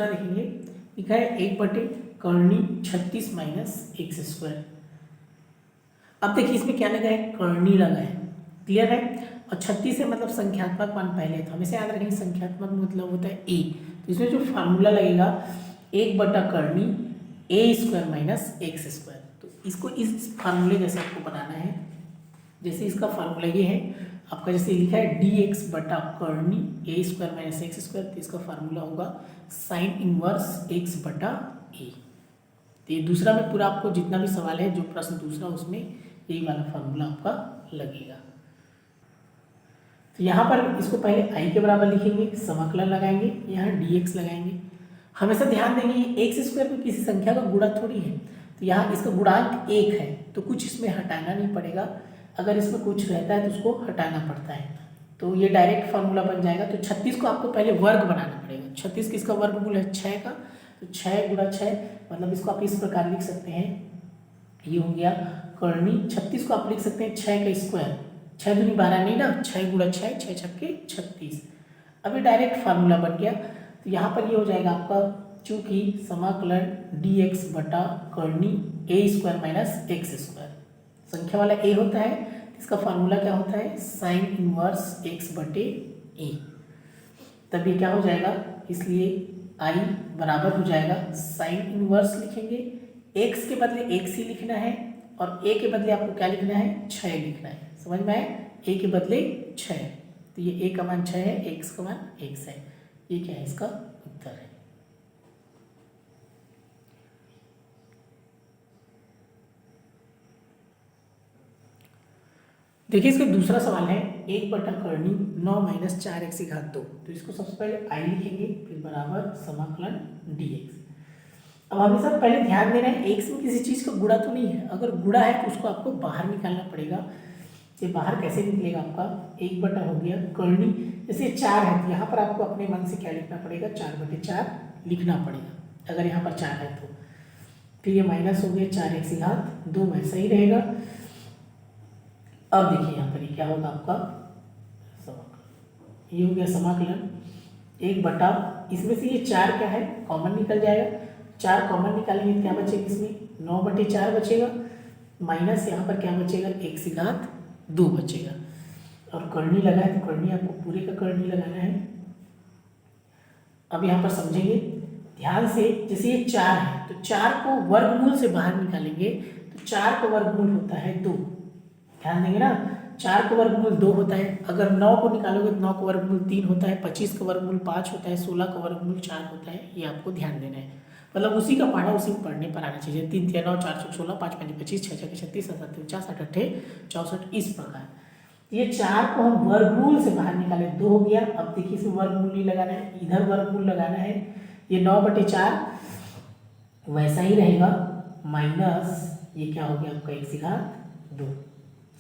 दूसरा देखेंगे, लिखा है 1/करनी 36 माइनस एक्स स्क्वायर। अब देखिए इसमें क्या लगा है, करनी लगा है, क्लियर है। और 36 है मतलब संख्यात्मक मान पहले, तो हमेशा याद रखेंगे संख्यात्मक मतलब होता है ए। तो इसमें जो फार्मूला लगेगा 1/करनी ए स्क्वायर माइनस एक्स स्क्वायर। तो इसको इस फार्मूले जैसे आपको बनाना है, जैसे इसका फार्मूला ये है आपका, जैसे लिखा है dx/करनी ए स्क्वायर माइनस एक्स स्क्वायर, तो इसका फार्मूला होगा साइन इनवर्स x/a। तो ये दूसरा में पूरा आपको जितना भी सवाल है, जो प्रश्न दूसरा, उसमें यही वाला फार्मूला आपका लगेगा। तो यहाँ पर इसको पहले i के बराबर लिखेंगे, समाकलन लगाएंगे, यहाँ dx लगाएंगे। हमेशा ध्यान देंगे एक्स स्क्वायर में किसी संख्या का गुणा थोड़ी है, तो यहाँ इसका गुणांक 1 है, तो कुछ इसमें हटाना नहीं पड़ेगा। अगर इसमें कुछ रहता है तो उसको हटाना पड़ता है, तो ये डायरेक्ट फार्मूला बन जाएगा। तो 36 को आपको पहले वर्ग बनाना पड़ेगा। 36 किसका वर्गमूल है, 6 का, तो 6 गुणा 6 मतलब इसको आप इस प्रकार लिख सकते हैं, ये हो गया करनी। 36 को आप लिख सकते हैं 6 का स्क्वायर, 6 दूनी 12 नहीं ना, 6 गुणा 6, 6 छक्के 36। अभी डायरेक्ट फार्मूला बन गया। तो यहाँ पर ये हो जाएगा आपका, चूंकि समाकलन dx/करनी ए स्क्वायर माइनस एक्स स्क्वायर, संख्या वाला ए होता है, इसका फार्मूला क्या होता है, साइन इनवर्स x/a। तब ये क्या हो जाएगा, इसलिए i बराबर हो जाएगा, साइन इनवर्स लिखेंगे, x के बदले x ही लिखना है, और a के बदले आपको क्या लिखना है, 6 लिखना है। समझ में आए, a के बदले 6, तो ये a का मान 6 है, x का मान x है। ये क्या है, इसका उत्तर है। देखिए इसका दूसरा सवाल है 1/करनी 9 माइनस 4x/2। तो इसको सबसे पहले i लिखेंगे, फिर बराबर समाकलन dx। अब हमेशा पहले ध्यान देना है, x में किसी चीज़ का गुणा तो नहीं है, अगर गुणा है तो उसको आपको बाहर निकालना पड़ेगा। ये बाहर कैसे निकलेगा आपका, 1 हो गया करनी, जैसे 4 है तो यहाँ पर आपको अपने मन से क्या लिखना पड़ेगा, 4/4 लिखना पड़ेगा, अगर यहाँ पर 4 है तो। फिर ये माइनस हो गया 4x/2, वैसा ही रहेगा। अब देखिए यहाँ पर ये क्या होगा आपका समाकलन, ये हो गया समाकलन 1 इसमें से ये 4 क्या है, कॉमन निकल जाएगा। 4 कॉमन निकालेंगे तो क्या बचेगा, इसमें 9/4 बचेगा, माइनस यहाँ पर क्या बचेगा, x/2 बचेगा। और करनी लगा है तो करनी आपको पूरे का करनी लगाना है। अब यहाँ पर समझेंगे ध्यान से, जैसे ये 4 है तो 4 को वर्गमूल से बाहर निकालेंगे, तो 4 का वर्गमूल होता है 2। ध्यान देंगे ना, 4 का वर्गमूल 2 होता है। अगर 9 को निकालोगे तो 9 का वर्गमूल 3 होता है, 25 का वर्गमूल 5 होता है, 16 का वर्गमूल 4 होता है। ये आपको ध्यान देना है, मतलब उसी का पढ़ा उसी को पढ़ने पर आना चाहिए। 3 3 9 4 6 16 5 5 25 6 6 36 7 49 8 8 64, इस प्रकार। ये 4 को हम वर्गमूल से बाहर निकाले, 2 हो गया। अब देखिए इसमें वर्गमूल नहीं लगाना है, इधर वर्गमूल लगाना है। ये 9/4 वैसा ही रहेगा, माइनस ये क्या हो गया आपका x/2।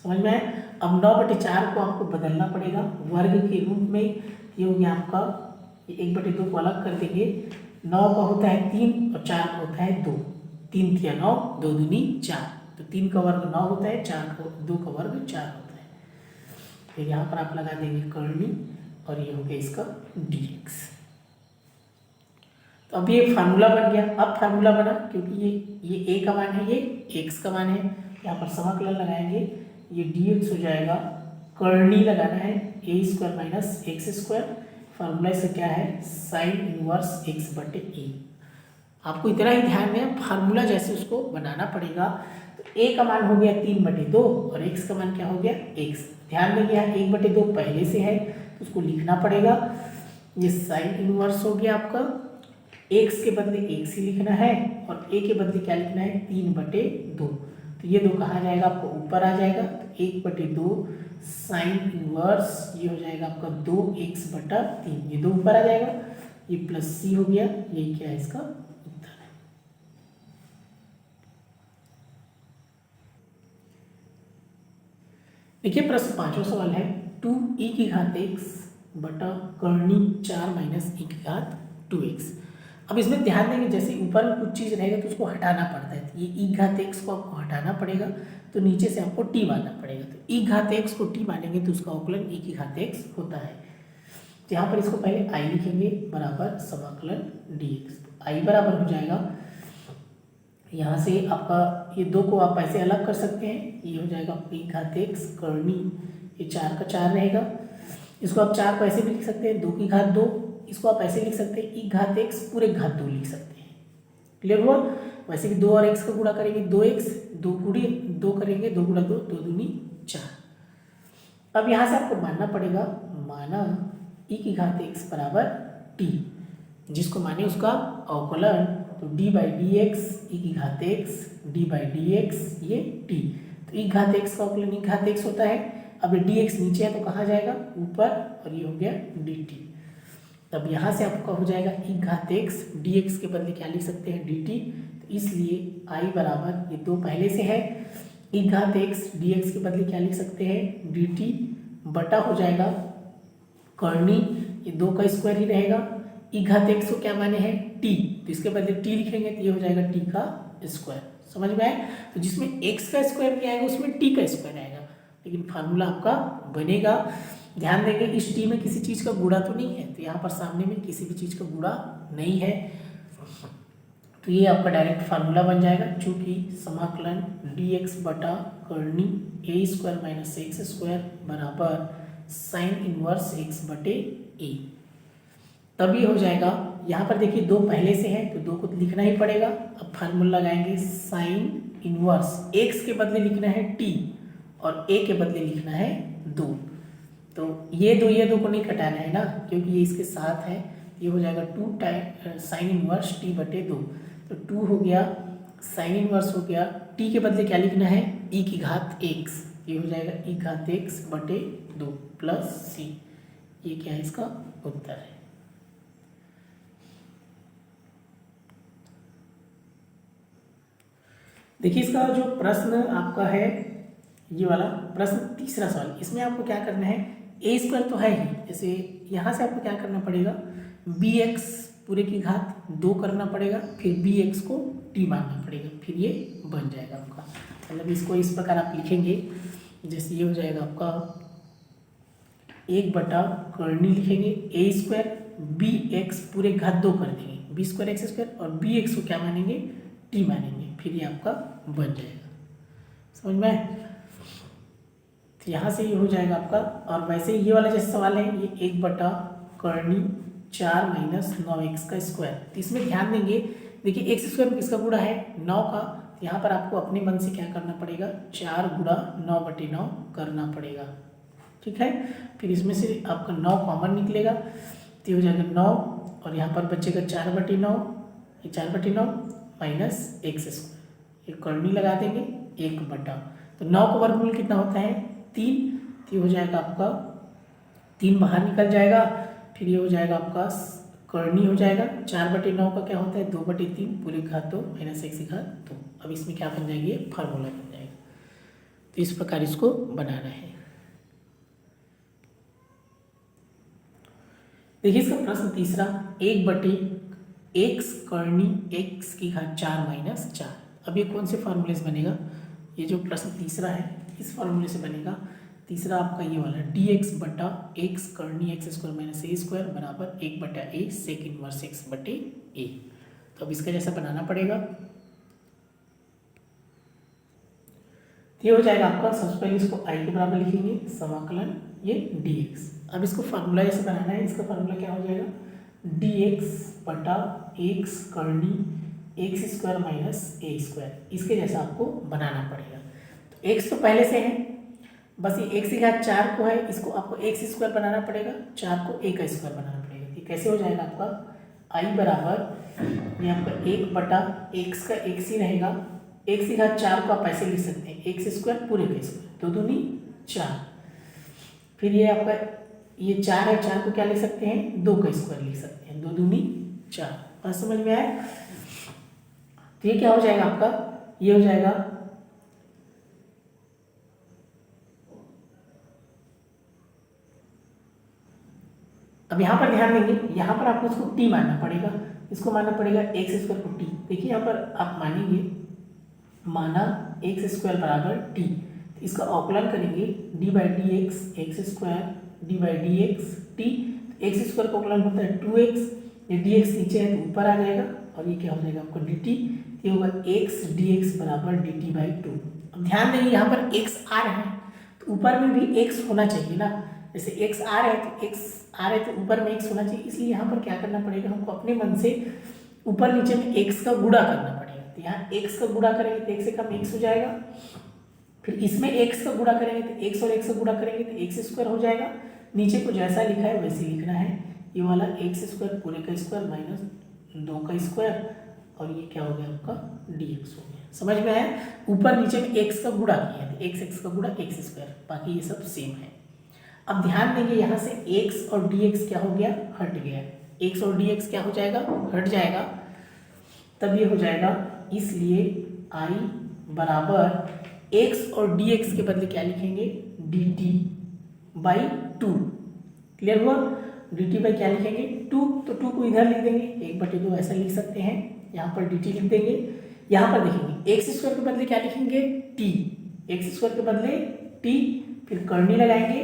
समझ में आए। अब 9/4 को आपको बदलना पड़ेगा वर्ग के रूप में। ये हो गया आपका, 1/2 को अलग कर देंगे। 9 का होता है 3 और 4 का होता है 2, 3 3 9, 2 दूनी 4, तो 3 का वर्ग 9 होता है, 2 का वर्ग 4 होता है। फिर यहाँ पर आप लगा देंगे करनी, और ये हो गया इसका dx। तो अब ये फार्मूला बन गया। अब फार्मूला बना क्योंकि ये a का मान है, ये x का मान है, यहाँ पर समाकलन लगाएंगे, ये dx हो जाएगा, करनी लगाना है a² minus x square. Formula इसका क्या है, साइन इनवर्स x/a। आपको इतना ही ध्यान दें, फार्मूला जैसे उसको बनाना पड़ेगा। तो a का मान हो गया 3/2 और x का मान क्या हो गया, x। ध्यान देंगे यहाँ 1/2 पहले से है तो उसको लिखना पड़ेगा। ये साइन इनवर्स हो गया आपका, x के बदले x ही लिखना है, और a के बदले क्या लिखना है, 3/2। तो ये 2 कहाँ जाएगा, आपको ऊपर आ जाएगा। तो 1/2 साइन इनवर्स, ये हो जाएगा आपका 2x/3, ये 2 ऊपर आ जाएगा, ये प्लस c हो गया। यही क्या है, इसका उत्तर है। देखिए प्रश्न 5वां सवाल है 2e⁻x बटा करनी 4 माइनस e⁻2x। अब इसमें ध्यान देंगे, जैसे ऊपर में कुछ चीज़ रहेगा तो उसको हटाना पड़ता है। तो ये e⁻x को आपको हटाना पड़ेगा, तो नीचे से आपको t मानना पड़ेगा। तो e⁻x को t मानेंगे तो उसका अवकलन e⁻x होता है। तो यहाँ पर इसको पहले आई लिखेंगे बराबर समाकलन dx। तो आई बराबर हो जाएगा, यहाँ से आपका ये दो को आप ऐसे अलग कर सकते हैं, ये हो जाएगा e घात x करनी, ये 4 का 4 रहेगा। इसको आप 4 को ऐसे भी लिख सकते हैं 2 की घात 2, इसको आप ऐसे लिख सकते हैं e घात x पूरे घात 2 लिख सकते हैं। क्लियर हुआ? वैसे भी 2 और x का गुणा करेंगे 2x, 2 गुणे 2 करेंगे 2 गुणा 2, 2 दूनी 4। अब यहाँ से आपको मानना पड़ेगा, माना e की घात x बराबर t, जिसको माने उसका अवकलन, तो d बाई डी एक्स ई की घात x d by d x ये t। तो e घात x का अवकलन e घात x होता है। अब ये dx नीचे है तो कहाँ जाएगा? ऊपर, और ये हो गया dt। तब यहाँ से आपका हो जाएगा e घात x, dx के बदले क्या लिख सकते हैं? dt। तो इसलिए i बराबर, ये दो पहले से है, e घात x dx के बदले क्या लिख सकते हैं? dt बटा हो जाएगा करनी, ये 2 का स्क्वायर ही रहेगा। e घात x को क्या माने हैं? t, तो इसके बदले t लिखेंगे तो ये हो जाएगा t का स्क्वायर। समझ में आए? तो जिसमें x का स्क्वायर नहीं आएगा उसमें t का स्क्वायर आएगा, लेकिन फार्मूला आपका बनेगा। ध्यान देंगे इस t में किसी चीज़ का गुणा तो नहीं है, तो यहाँ पर सामने में किसी भी चीज़ का गुणा नहीं है, तो ये आपका डायरेक्ट फार्मूला बन जाएगा। चूँकि समाकलन dx बटा करनी a square minus x square बराबर साइन इनवर्स x बटे a, तभी हो जाएगा। यहाँ पर देखिए 2 पहले से है तो 2 को लिखना ही पड़ेगा। अब फार्मूला लगाएंगे, साइन इनवर्स x के बदले लिखना है t और a के बदले लिखना है 2। तो ये दो को नहीं घटाना है ना, क्योंकि ये इसके साथ है। ये हो जाएगा 2 टाइम साइन इनवर्स t बटे 2, तो 2 हो गया, साइन इनवर्स हो गया, t के बदले क्या लिखना है? e की घात x, ये हो जाएगा e घात x बटे 2 प्लस c। ये क्या है? इसका उत्तर है। देखिए इसका जो प्रश्न आपका है, ये वाला प्रश्न तीसरा सवाल, इसमें आपको क्या करना है? ए स्क्वायर तो है ही, जैसे यहाँ से आपको क्या करना पड़ेगा? बी एक्स पूरे की घात 2 करना पड़ेगा, फिर बी एक्स को टी मानना पड़ेगा, फिर ये बन जाएगा आपका। मतलब इसको इस प्रकार आप लिखेंगे, जैसे ये हो जाएगा आपका 1 बटा करनी लिखेंगे ए स्क्वायर, बी एक्स पूरे घात 2 कर देंगे, बी स्क्वायर एक्स स्क्वायर, और बी एक्स को क्या मानेंगे? टी मानेंगे, फिर ये आपका बन जाएगा। समझ में आए? तो यहाँ से ये हो जाएगा आपका। और वैसे ये वाला जैसे सवाल है, ये 1 बटा करनी 4 माइनस 9x का स्क्वायर, तो इसमें ध्यान देंगे, देखिए एक्स स्क्वायर किसका गुणा है? 9 का, तो यहाँ पर आपको अपने मन से क्या करना पड़ेगा? 4 गुणा 9 बटे 9 करना पड़ेगा, ठीक है। फिर इसमें से आपका 9 कॉमन निकलेगा, तो हो जाएगा 9, और यहाँ पर बचेगा 4 बटे 9, ये 4 बटे 9 माइनस एक्स स्क्वायर, ये करनी लगा देंगे 1 बटा, तो 9 का वर्गमूल कितना होता है? 3, तो ये हो जाएगा आपका 3 बाहर निकल जाएगा, फिर ये हो जाएगा आपका करनी हो जाएगा 4 बटे 9 का क्या होता है? 2 बटे 3 पूरे घात 2 माइनस एक्स घात 2। अब इसमें क्या बन जाएगी? फार्मूला बन जाएगा। तो इस प्रकार इसको बनाना है। देखिए इसका प्रश्न तीसरा, 1 बटे एक्स करनी एक्स की घात 4 माइनस 4। अब ये कौन से फार्मूले से बनेगा? ये जो प्रश्न तीसरा है इस फार्मूले से बनेगा। तीसरा आपका ये वाला डी एक्स बटा एक्स करनी एक्स स्क्वायर माइनस ए स्क्वायर बराबर 1 बटा ए सेक इनवर्स एक्स बटे ए। तो अब इसका जैसा बनाना पड़ेगा, ये हो जाएगा आपका। सबसे पहले इसको आई के बराबर लिखेंगे, समाकलन ये डी एक्स। अब इसको फार्मूला जैसे बनाना है, इसका फार्मूला क्या हो जाएगा? डी एक्स बटा एक्स करनी एक्स स्क्वायर माइनस ए स्क्वायर, इसके जैसा आपको बनाना पड़ेगा। तो एक्स तो पहले से है, बस ये एक्स की घात 4 को है, इसको आपको एक्स स्क्वायर बनाना पड़ेगा, 4 को ए का स्क्वायर बनाना पड़ेगा। ये कैसे हो जाएगा आपका? आई बराबर ये आपका 1 बटा एक्स का एक्स ही रहेगा, एक्स की घात 4 को आप ऐसे लिख सकते हैं एक्स स्क्वायर पूरे का स्क्वायर, 2 दूनी 4, फिर ये आपका ये 4 है, 4 को क्या लिख सकते हैं? 2 का स्क्वायर लिख सकते हैं, 2 दूनी 4। बात समझ में आए? तो ये क्या हो जाएगा आपका? ये हो जाएगा अब यहाँ पर ध्यान देंगे, यहाँ पर आपको इसको टी मानना पड़ेगा, इसको मानना पड़ेगा एक्स स्क्वायर को टी। देखिए यहाँ पर आप मानेंगे, माना एक्स स्क्वायर बराबर टी, इसका अवकलन करेंगे D by d x x square d by d x t. X square का अवकलन होता है 2x, ये dx नीचे है तो ऊपर आ जाएगा और ये क्या हो जाएगा आपका dt, ये होगा x dx बराबर dt/2। अब ध्यान देंगे यहाँ पर x आ रहा है तो ऊपर में भी x होना चाहिए ना, जैसे x आ रहा है तो x आ रहा है तो ऊपर में x होना चाहिए, इसलिए यहाँ पर क्या करना पड़ेगा हमको अपने मन से ऊपर नीचे में x का गुणा करना पड़ेगा। तो यहाँ x का गुणा करेंगे तो x से कम x हो जाएगा, फिर इसमें x का गुणा करेंगे तो x और x का गुणा करेंगे तो x स्क्वायर हो जाएगा। नीचे को जैसा लिखा है वैसे लिखना है, ये वाला एक्स स्क्वायर पूरे का स्क्वायर माइनस 2 का स्क्वायर और ये क्या हो गया आपका dx हो गया। समझ में आया? ऊपर नीचे में x का गुणा किया है, x का गुणा x स्क्वायर, बाकी ये सब सेम है। अब ध्यान देंगे यहाँ से x और dx क्या हो गया, हट गया, x और dx क्या हो जाएगा, हट जाएगा, तब ये हो जाएगा, इसलिए I बराबर x और dx के बदले क्या लिखेंगे, dt/2। क्लियर हुआ? dt बाई क्या लिखेंगे 2, तो 2 को इधर लिख देंगे, 1/2 ऐसा लिख सकते हैं, यहाँ पर dt लिख देंगे। यहाँ पर देखेंगे एक्स स्क्वायर के बदले क्या लिखेंगे t, एक्स स्क्वायर के बदले t, फिर करनी लगाएंगे,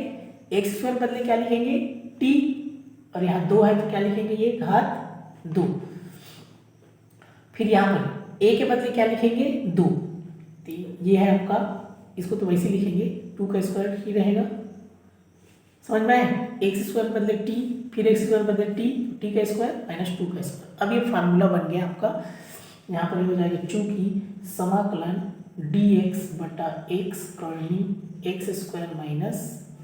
एक्स स्क्वायर बदले क्या लिखेंगे t और यहाँ 2 है तो क्या लिखेंगे ये घात 2, फिर यहाँ पर a के बदले क्या लिखेंगे 2, तो ये है आपका, इसको तो वैसे लिखेंगे 2 का स्क्वायर ही रहेगा। समझ में आए? एक्स स्क्वायर बदले टी, फिर एक्स स्क्वायर बदले टी का स्क्वायर माइनस 2 का स्क्वायर। अब ये फार्मूला बन गया आपका, यहाँ पर ये हो जाएगा चूंकि समाकलन dx बटा x करनी एक्स स्क्वायर माइनस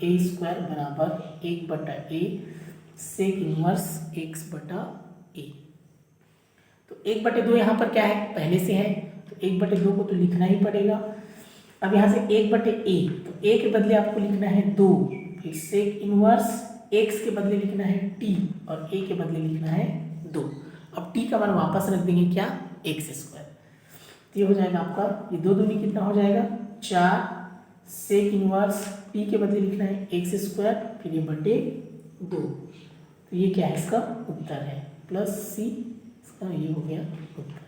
ए स्क्वायर बराबर 1/a सेक इनवर्स x बटा a। तो 1/2 यहाँ पर क्या है पहले से है, तो 1/2 को तो लिखना ही पड़ेगा। अब यहाँ से 1/a, तो a के बदले आपको लिखना है 2, फिर सेक इनवर्स x के बदले लिखना है t और a के बदले लिखना है 2। अब t का मान वापस रख देंगे क्या, एक्स स्क्वायर, तो ये हो जाएगा आपका, ये 2 दूनी कितना हो जाएगा 4, सेक इनवर्स t के बदले लिखना है एक्स स्क्वायर, फिर ये बटे 2, तो ये क्या है इसका उत्तर है, प्लस c, इसका ये हो गया उत्तर।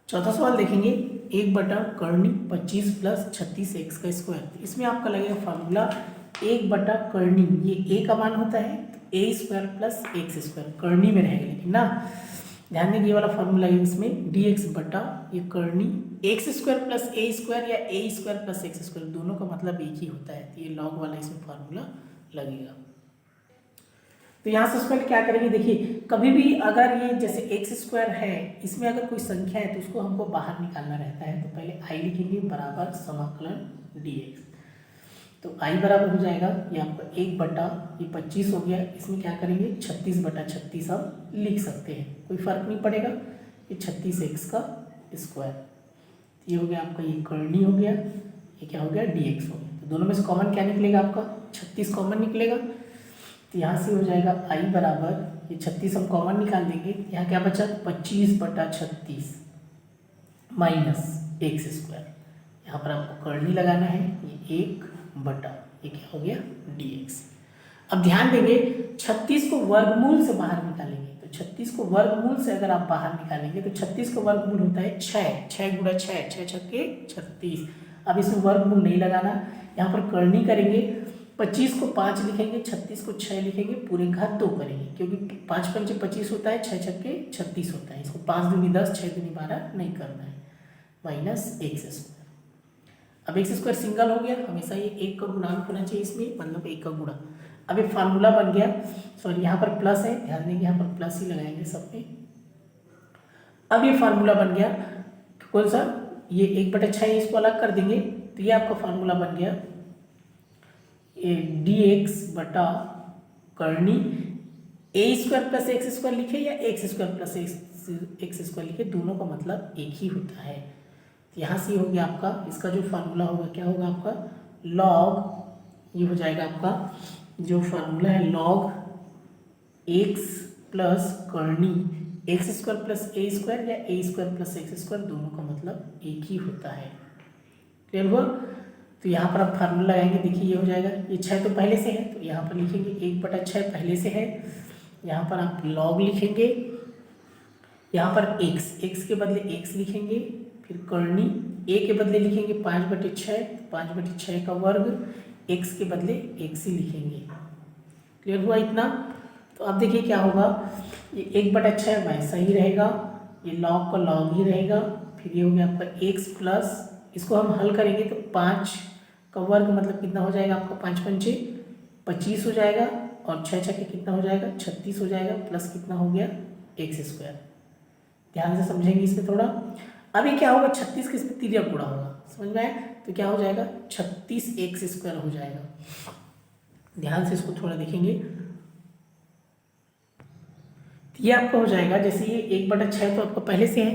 चौथा सवाल देखेंगे, 1/करनी 25 प्लस 36 एक्स का स्क्वायर। इसमें आपका लगेगा फार्मूला 1/करनी, ये a का मान होता है तो a square plus x square करनी में रहेगा, लेकिन ना ध्यान देंगे ये वाला फार्मूला है, इसमें dx बटा ये करनी x square plus a square या a square plus x square, दोनों का मतलब एक ही होता है, तो ये लॉग वाला इसमें फार्मूला लगेगा। तो यहाँ से पहले क्या करेंगे, देखिए कभी भी अगर ये जैसे एक्स स्क्वायर है, इसमें अगर कोई संख्या है तो उसको हमको बाहर निकालना रहता है, तो पहले आई लिखेंगे बराबर समाकलन dx, तो आई बराबर हो जाएगा ये आपका 1/25 हो गया, इसमें क्या करेंगे 36/36 आप लिख सकते हैं, कोई फर्क नहीं पड़ेगा, ये 36x का स्क्वायर, ये हो गया आपका, ये करनी हो गया, ये क्या हो गया dx हो गया। तो दोनों में से कॉमन क्या निकलेगा आपका 36 कॉमन निकलेगा, तो यहाँ से हो जाएगा आई बराबर, ये 36 हम कॉमन निकाल देंगे, यहाँ क्या बचा 25/36 माइनस एक्स स्क्वायर, यहाँ पर आपको करनी लगाना है, ये 1/, ये क्या हो गया dx। अब ध्यान देंगे 36 को वर्गमूल से बाहर निकालेंगे, तो 36 को वर्गमूल से अगर आप बाहर निकालेंगे तो 36 का वर्गमूल होता है 6, 6 गुणा 6, 6 छक्के 36। अब इसमें वर्गमूल नहीं लगाना, यहाँ पर करनी करेंगे, 25 को 5 लिखेंगे, 36 को 6 लिखेंगे, पूरे घात 2 करेंगे, क्योंकि 5 पंचे 25 होता है, 6 छक्के 36 होता है, इसको 5 दूनी 10, 6 दूनी 12 नहीं करना है, माइनस एक्स स्क्वायर। अब एक्स स्क्वायर सिंगल हो गया, हमेशा ये 1 का गुणांक होना चाहिए इसमें, मतलब 1 का गुणा। अब ये फार्मूला बन गया, सॉरी यहाँ पर प्लस है, ध्यान देंगे यहाँ पर प्लस ही लगाएंगे सब पे। अब ये फार्मूला बन गया कौन सा, ये 1/6 इसको अलग कर देंगे, तो ये आपका फार्मूला बन गया dx बटा करनी ए स्क्वायर प्लस एक्स स्क्वायर लिखे या x square plus x square लिखे, दोनों का मतलब एक ही होता है। तो यहाँ से हो गया आपका, इसका जो फार्मूला होगा क्या होगा आपका लॉग, ये हो जाएगा आपका जो फार्मूला है लॉग एक्स प्लस करनी x square plus a square या ए स्क्वायर प्लस एक्स स्क्वायर दोनों का मतलब एक ही होता है। क्लियर हुआ? तो यहाँ पर आप फार्मूला लगाएंगे, देखिए ये हो जाएगा, ये 6 तो पहले से है तो यहाँ पर लिखेंगे 1/6 पहले से है, यहाँ पर आप लॉग लिखेंगे, यहाँ पर x के बदले x लिखेंगे, फिर करनी a के बदले लिखेंगे 5/6, 5/6 का वर्ग, x के बदले x ही लिखेंगे। क्लियर हुआ इतना? तो अब देखिए क्या होगा, ये 1/6 वैसा ही रहेगा, ये लॉग का लॉग ही रहेगा, फिर ये हो गया आपका x प्लस, इसको हम हल करेंगे तो 5 का वर्ग मतलब कितना हो जाएगा आपका, 5 पंचे 25 हो जाएगा, और 6 छके कितना हो जाएगा, 36 हो जाएगा, प्लस कितना हो गया, एक्स स्क्वायर। ध्यान से समझेंगे इसमें थोड़ा। अभी क्या होगा, 36 के इसमें तिर्यक गुणा होगा, समझ में आया? तो क्या हो जाएगा, 36 एक्स स्क्वायर हो जाएगा। ध्यान से इसको थोड़ा देखेंगे, ये आपका हो जाएगा, जैसे ये 1/6 तो आपका पहले से है,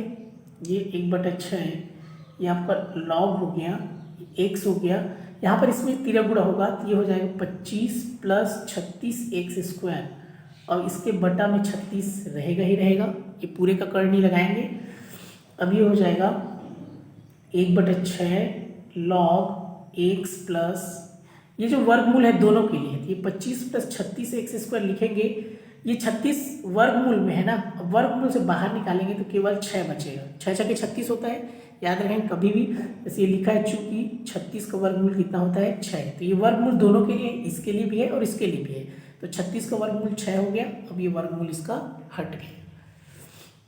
ये 1/6 है, ये आपका लॉग हो गया, एक्स हो गया, यहाँ पर इसमें तिर्यक गुणा होगा तो ये हो जाएगा 25 प्लस 36 एक्स स्क्वायर, और इसके बटा में 36 रहेगा ही रहेगा, ये पूरे का करनी लगाएंगे। अब ये हो जाएगा 1/6 लॉग एक्स प्लस, ये जो वर्गमूल है दोनों के लिए, ये 25 प्लस 36 एक्स स्क्वायर लिखेंगे, ये 36 वर्गमूल में है ना, अब वर्गमूल से बाहर निकालेंगे तो केवल 6 बचेगा, 6 छके 36 होता है, याद रखें कभी भी, जैसे ये लिखा है चूंकि 36 का वर्गमूल कितना होता है, 6, तो ये वर्गमूल दोनों के लिए, इसके लिए भी है और इसके लिए भी है, तो 36 का वर्गमूल 6 हो गया, अब ये वर्गमूल इसका हट गया।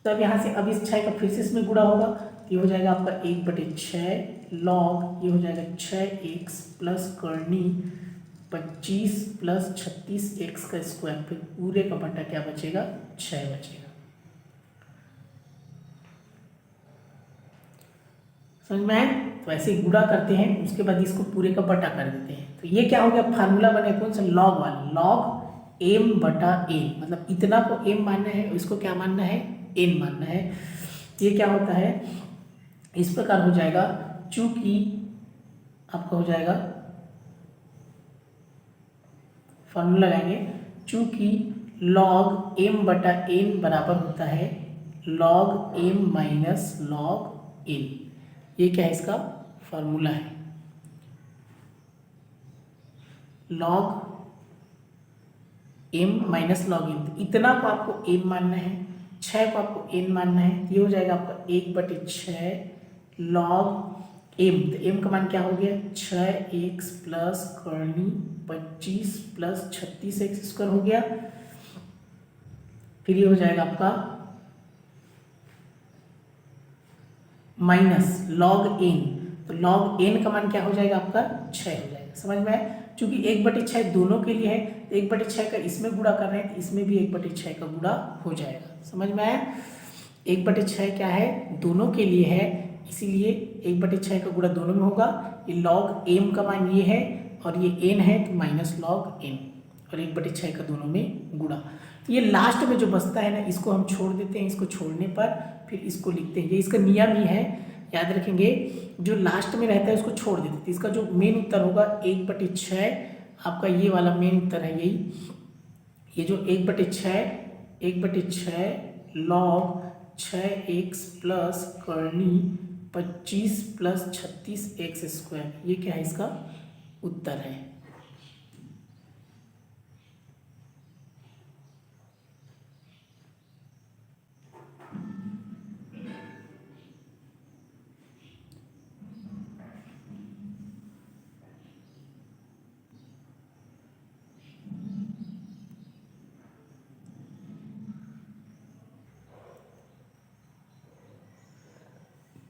तब यहाँ से अब इस 6 का फिर से इसमें गुणा होगा, ये हो जाएगा आपका 1/6 लॉग, ये हो जाएगा 6x प्लस करनी 25 प्लस 36 एक्स का स्क्वायर, फिर पूरे का बटा क्या बचेगा, 6 बचेगा। समझ में आए? तो ऐसे ही गुणा करते हैं, उसके बाद इसको पूरे का बटा कर देते हैं, तो ये क्या हो गया, फार्मूला बने कौन सा, लॉग वाला, लॉग m/n, मतलब इतना को m मानना है और इसको क्या मानना है, n मानना है। ये क्या होता है, इस प्रकार हो जाएगा, चूंकि आपका हो जाएगा, फॉर्मूला लगाएंगे, चूंकि log m/n बराबर होता है log m minus log n, ये क्या है, इसका फॉर्मूला है, log m minus log n, इतना को आपको m मानना है, 6 को आपको n मानना है, ये हो जाएगा आपका 1/6 log m, तो m का मान क्या हो गया, 6x प्लस करनी 25 प्लस 36 एक्स स्क्वायर हो गया, फिर ये हो जाएगा आपका माइनस log n, तो log n का मान क्या हो जाएगा आपका, 6 हो जाएगा। समझ में आया? चूंकि 1/6 दोनों के लिए है, तो 1/6 का इसमें गुणा कर रहे हैं तो इसमें भी 1/6 का गुणा हो जाएगा। समझ में आया? 1/6 क्या है, दोनों के लिए है, इसीलिए 1/6 का गुणा दोनों में होगा। ये log m का मान ये है और ये n है तो माइनस log n, और 1/6 का दोनों में गुणा। तो ये लास्ट में जो बचता है ना, इसको हम छोड़ देते हैं, इसको छोड़ने पर फिर इसको लिखते हैं, ये इसका नियम ही है, याद रखेंगे, जो लास्ट में रहता है उसको छोड़ देते हैं। तो इसका जो मेन उत्तर होगा 1/6, आपका ये वाला मेन उत्तर है यही, ये जो 1/6 log 6x प्लस करनी 25 प्लस 36 एक्स स्क्वायर, ये क्या है, इसका उत्तर है।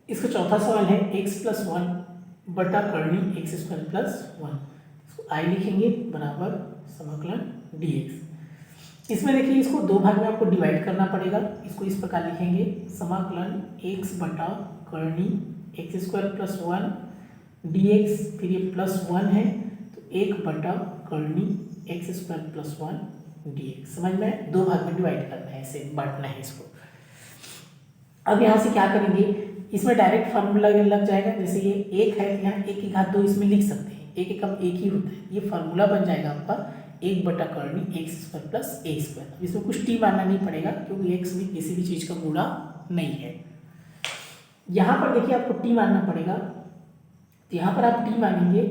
इसका चौथा सवाल है x प्लस 1 बटा करनी एक्स स्क्वायर प्लस 1, इसको I लिखेंगे बराबर समाकलन dx। इसमें देखिए, इसको दो भाग में आपको डिवाइड करना पड़ेगा, इसको इस प्रकार लिखेंगे, समाकलन x बटा करनी एक्स स्क्वायर प्लस 1 dx, फिर ये प्लस 1 है तो 1 बटा करनी एक्स स्क्वायर प्लस 1 dx। समझ में? दो भाग में डिवाइड करना है, ऐसे बांटना है इसको। अब यहाँ से क्या करेंगे, इसमें डायरेक्ट फार्मूला लग जाएगा, जैसे ये 1 है, यहाँ 1 की घात 2 इसमें लिख सकते हैं, 1 एकम 1 ही होता है, ये फार्मूला बन जाएगा आपका 1/कर्णी x square plus a square. अब इसमें कुछ टी मानना नहीं पड़ेगा क्योंकि एक्स भी किसी भी चीज़ का गुणा नहीं है। यहाँ पर देखिए आपको टी मानना पड़ेगा, तो यहाँ पर आप टी मानेंगे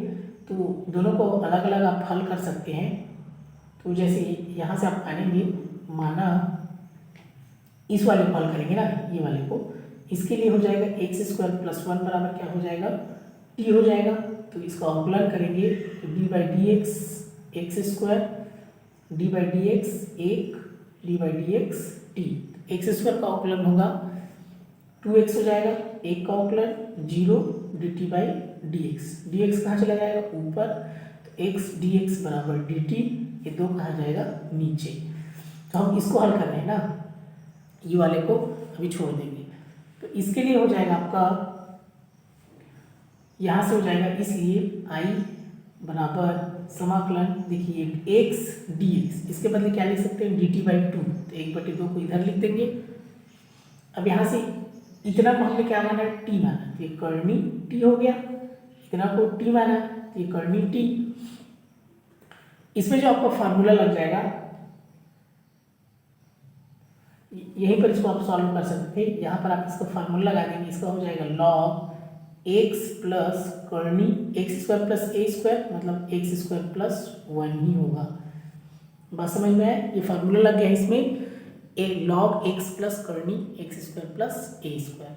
तो दोनों को अलग अलग आप हल कर सकते हैं। तो जैसे यहाँ से आप मानेंगे, माना इस वाले को हल करेंगे ना, ये वाले को, इसके लिए हो जाएगा एक्स स्क्वायर प्लस 1 बराबर क्या हो जाएगा, टी हो जाएगा। तो इसका अवकलन करेंगे तो d by d x x square, d by d x एक, d by d x t. X square का अवकलन होगा 2x हो जाएगा, एक का अवकलन 0 D T by d x. D x कहाँ चला जाएगा, ऊपर, तो एक्स डी एक्स बराबर डी टी, ये दो कहाँ जाएगा, नीचे। तो हम इसको हल कर रहे हैं ना, ये वाले को अभी छोड़ देंगे। तो इसके लिए हो जाएगा आपका, यहाँ से हो जाएगा, इसलिए आई बराबर समाकलन, देखिए एक्स डी एक्स, इसके बदले क्या लिख सकते हैं, डी टी बाई 2, तो 1/2 को इधर लिख देंगे। अब यहाँ से इतना को हमने क्या माना, टी माना, तो ये कर्णी टी हो गया। इतना को टी माना तो ये कर्णी टी। इसमें जो आपका फार्मूला लग जाएगा, यहीं पर इसको आप सॉल्व कर सकते थे। यहाँ पर आप इसका फार्मूला लगा देंगे, इसका हो जाएगा लॉग एक्स प्लस कर्णी x square plus a square, मतलब एक्स स्क्वायर प्लस 1 ही होगा। बात समझ में आए, ये फार्मूला लग गया इसमें, लॉग एक्स प्लस कर्णी x square plus a square.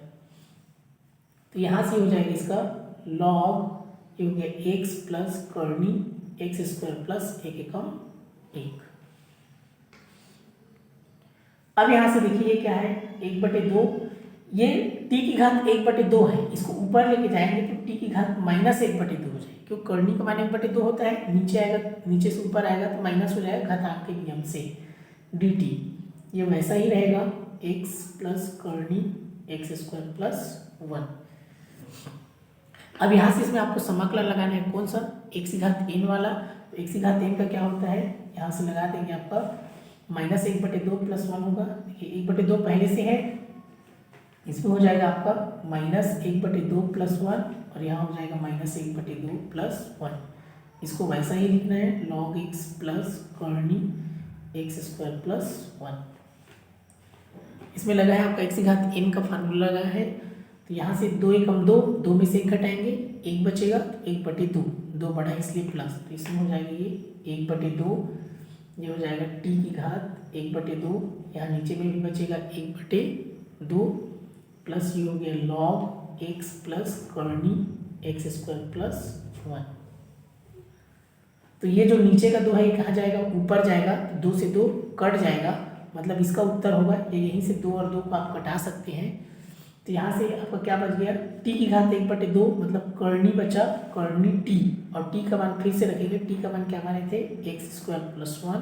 तो यहाँ से हो जाएगा इसका लॉग, ये हो गया एक्स प्लस कर्णी एक्स स्क्वायर प्लस एक एकम 1। अब यहाँ से देखिए ये क्या है, 1/2, ये टी की घात 1/2 है, इसको ऊपर लेके जाएंगे तो टी की घात माइनस 1/2 हो जाएगी, क्योंकि कर्णी का मान 1/2 होता है, नीचे आएगा, नीचे से ऊपर आएगा तो माइनस हो जाएगा घातांक के नियम से, डी टी। ये वैसा ही रहेगा, एक्स प्लस कर्णी एक्स स्क्वायर प्लस 1। अब यहाँ से इसमें आपको समाकलन लगाना है, कौन सा, एक्स की घात n वाला। तो एक्स की घात n का क्या होता है, यहाँ से लगा देंगे आपका माइनस 1/2 प्लस 1 होगा। देखिए 1/2 पहले से है, इसमें हो जाएगा आपका माइनस 1/2 प्लस 1, और यहाँ हो जाएगा माइनस 1/2 प्लस 1। इसको वैसा ही लिखना है, लॉग एक्स प्लस कर्णी एक्स स्क्वायर प्लस 1। इसमें लगा है आपका एक्स की घात n का फार्मूला लगा है। तो यहाँ से 2 एकम 2, 2 में से 1 घटाएंगे, 1 बचेगा, 1/2, 2 बढ़ा इसलिए प्लस, तो इसमें हो जाएगा ये 1/2, ये हो जाएगा टी की घात 1/2, यहाँ नीचे में भी बचेगा 1/2 प्लस ये हो गया लॉग एक्स प्लस कर्णी एक्स स्क्वायर प्लस 1। तो ये जो नीचे का 2 है ये कहाँ जाएगा, ऊपर जाएगा, 2 से 2 कट जाएगा, मतलब इसका उत्तर होगा, ये यहीं से 2 और 2 को आप कटा सकते हैं। तो यहाँ से आपका क्या बच गया, टी की घात 1/2, मतलब कर्णी बचा, कर्णी टी, और टी का मान फिर से रखेंगे, टी का मान क्या माने थे, एक्स स्क्वायर प्लस 1,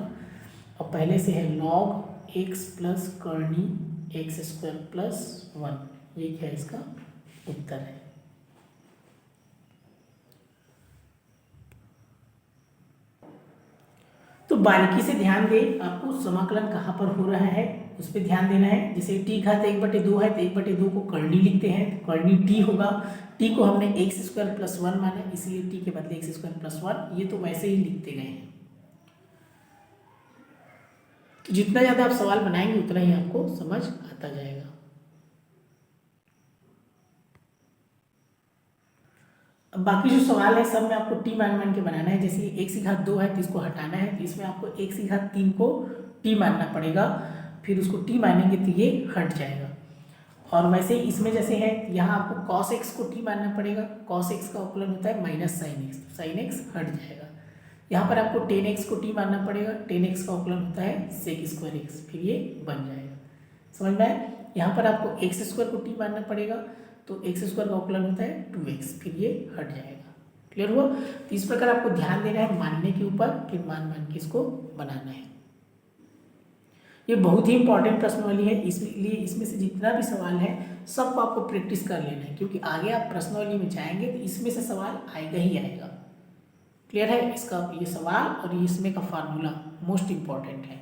और पहले से है लॉग एक्स प्लस कर्णी एक्स स्क्वायर प्लस 1। ये क्या है, इसका उत्तर है। तो बारीकी से ध्यान दें, आपको समाकलन कहाँ पर हो रहा है उस पर ध्यान देना है। जैसे टी घात 1/2 है तो 1/2 को कर्णी लिखते हैं, तो कर्णी टी होगा। टी को हमने एक्स स्क्वायर प्लस 1 माना, इसलिए टी के बदले एक्स स्क्वायर प्लस 1, ये तो वैसे ही लिखते गए हैं। तो जितना ज़्यादा आप सवाल बनाएंगे उतना ही आपको समझ आता जाएगा। अब बाकी जो सवाल है सब में आपको टी मान मान के बनाना है। जैसे एक्स की घात 2 है तो इसको हटाना है, तो इसमें आपको एक्स की घात 3 को टी मानना पड़ेगा, फिर उसको टी मानेंगे तो ये हट जाएगा। और वैसे ही इसमें जैसे है, यहाँ आपको कॉस एक्स को टी मानना पड़ेगा, कॉस एक्स का अवकलन होता है माइनस साइन एक्स, तो साइन एक्स हट जाएगा। यहाँ पर आपको टेन एक्स को टी मानना पड़ेगा, टेन एक्स का अवकलन होता है सेक स्क्वायर एक्स, फिर ये बन जाएगा। समझ में आए, यहाँ पर आपको एक्स स्क्वायर को टी मानना पड़ेगा, तो एक्स स्क्वायर का अवकलन होता है 2x, फिर ये हट जाएगा। क्लियर हुआ। तो इस प्रकार आपको ध्यान देना है मानने के ऊपर, फिर मान मान के इसको बनाना है। ये बहुत ही इंपॉर्टेंट प्रश्नावली है, इसलिए इसमें से जितना भी सवाल है सबको आपको प्रैक्टिस कर लेना है, क्योंकि आगे आप प्रश्नावली में जाएंगे तो इसमें से सवाल आएगा ही आएगा। क्लियर है, इसका ये सवाल और इसमें का फार्मूला मोस्ट इंपॉर्टेंट है।